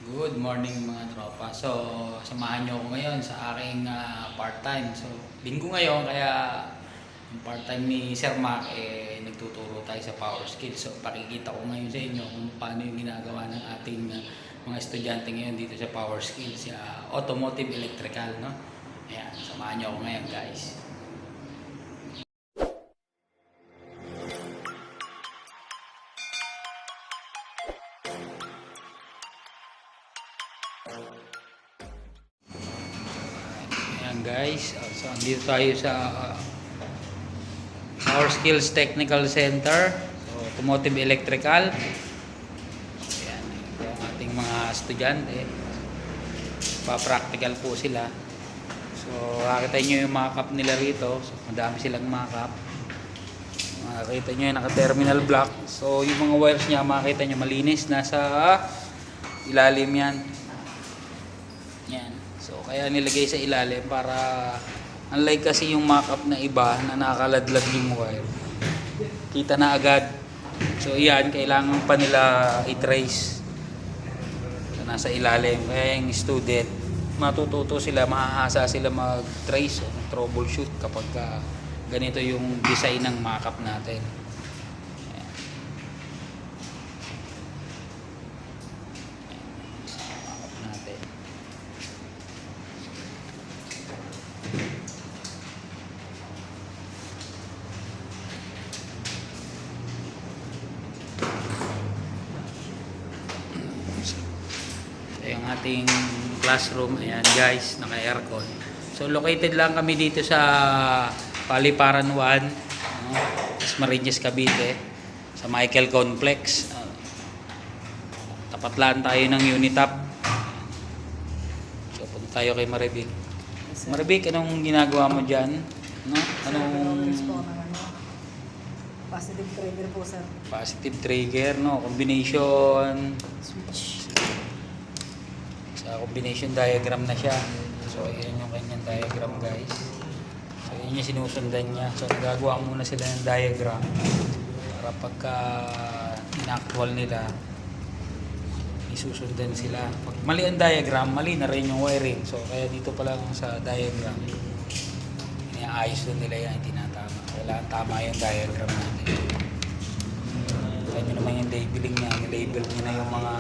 Good morning mga tropa. So, samahan nyo ako ngayon sa aking part-time. So, linggo ngayon kaya yung part-time ni Sir Mac nagtuturo tayo sa power skills. So, pakikita ko ngayon sa inyo kung paano yung ginagawa ng ating mga estudyante ngayon dito sa power skills, automotive electrical, no? Ayan, samahan nyo ako ngayon, guys. Ayan guys, so andito tayo sa Power Skills Technical Center, so automotive electrical. Ayan, ito ang ating mga estudyante, pa-practical po sila. So makikita nyo yung mock-up nila rito, so madami silang mock-up. Makikita nyo yung naka-terminal block, so yung mga wires nya makikita nyo malinis, nasa ilalim yan. Yan. So kaya nilagay sa ilalim para unlike kasi yung mock-up na iba na nakaladlag yung wire. Kita na agad. So yan, kailangan pa nila i-trace. So, nasa ilalim. Kaya yung student, matututo sila, mahahasa sila mag-trace o troubleshoot kapag ganito yung design ng mock-up natin. Yung ating classroom, ayan guys, naka aircon. So located lang kami dito sa Paliparan 1, Marinas, Cavite, sa Michael Complex. Tapat lang tayo ng Unitap. So punta tayo kay Maribik. Maribik, anong ginagawa mo dyan? No? Anong positive trigger po, sir. Positive trigger, no? Combination Switch. sa combination diagram na siya. So ayan yung kanyang diagram, guys. So yun yung sinusundan niya. So nagagawa muna sila ng diagram para pagka in-actual nila isusundan sila. Pag mali ang diagram, mali na rin yung wiring. So kaya dito pa lang sa diagram iniayos din nila yan, tinatama. Kailangan tama yung diagram natin. Kaya nyo naman yung labeling niya. Label niya na yung mga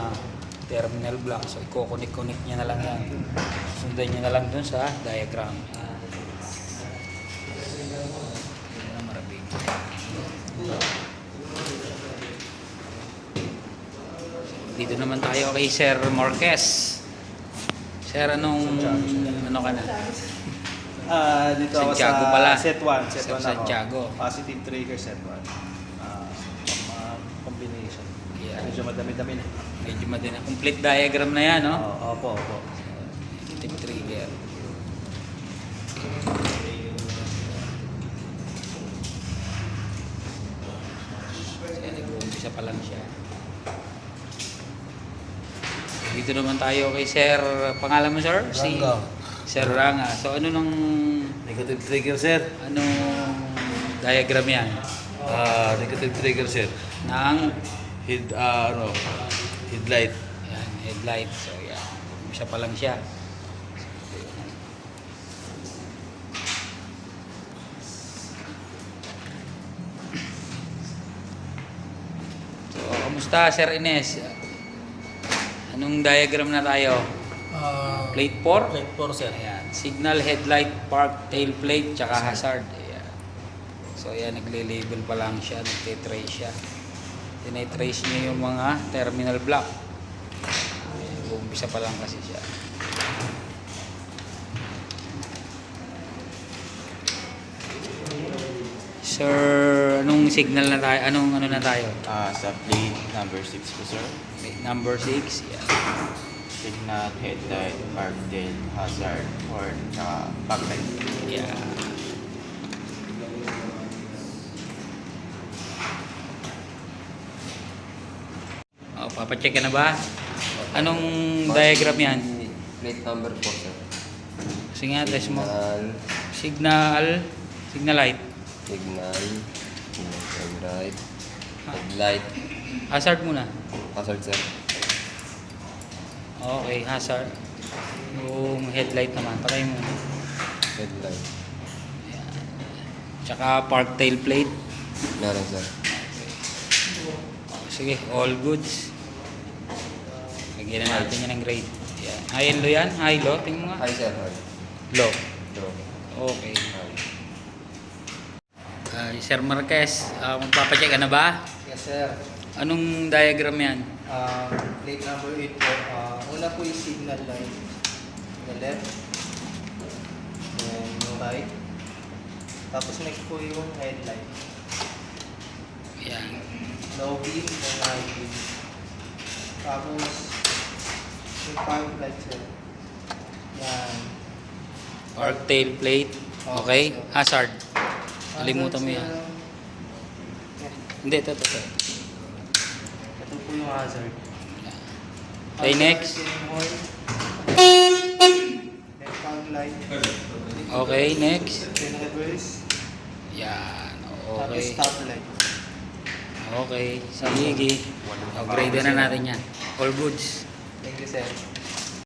terminal block. So i-connect niya na lang yan. Sundan niya na lang dun sa diagram. Dito naman tayo kay Sir Marquez. Sir, ano ka na? Dito ako Santiago sa pala. set 1. Set 1 ako. Santiago. Positive trigger set 1. Combination. Yeah. Medyo madami-dami na. Medyo madina. Complete diagram na yan, no? Opo. Negative trigger. Kaya nag-uumpisa pa lang siya. Dito naman tayo kay Sir, pangalan mo sir? Ranga. Sir Ranga. So ano nung Negative trigger, sir. anong diagram yan? Negative trigger, sir. Ng Headlight. yan, headlight. So yan, umpisa pa lang siya. So, kamusta Sir Ines? Anong diagram na tayo? Plate 4? Plate 4, sir. Ayan. Signal, headlight, park, tail plate, tsaka hazard. Ayan. So ayan, nagle-label pa lang siya, nagte-trace siya. Tine-trace niya yung mga terminal block. Ayan, umpisa pa lang kasi siya. Sir, anong signal na tayo? Anong ano na tayo? Sa plate number 6 po, sir. Plate number 6. Ayan. Signal, headlight, park tail, hazard, horn, tsaka backlight. Ayan. Oh, papacheck ka na ba? Anong diagram yan? Plate number 4, sir. Kasi nga, test mo. Signal, Signal light. signal, headlight, headlight, Hazard muna. hazard, sir. Okay, hazard. Yung headlight naman, patay mo. Headlight. Tsaka park tail plate. Meron, sir. Sige, all goods. Lagyan na natin yan ng grade. Yan. High and low yan? High, low? Tingnan mo nga. Hi, sir. Hi. Low. Draw. Okay. Hi. Sir Marquez, magpapacheck ka na ba? Yes, sir. Anong diagram yan? Plate number 8 po. Una po yung signal light. The left. Then yung right. Tapos next po yung headlight. Yan. Low beam and high beam. Tapos yung park light, sir. Yan. Park tail plate. Okay. Hazard. Kalimutan mo yan. Hindi, ito. Ito po yung hazard. Okay, next. Then park light. Okay, next. Then reverse. Yan. Tapos Okay. stop light. Okay. Sige. Upgrade na natin yan. All goods. Thank you, sir.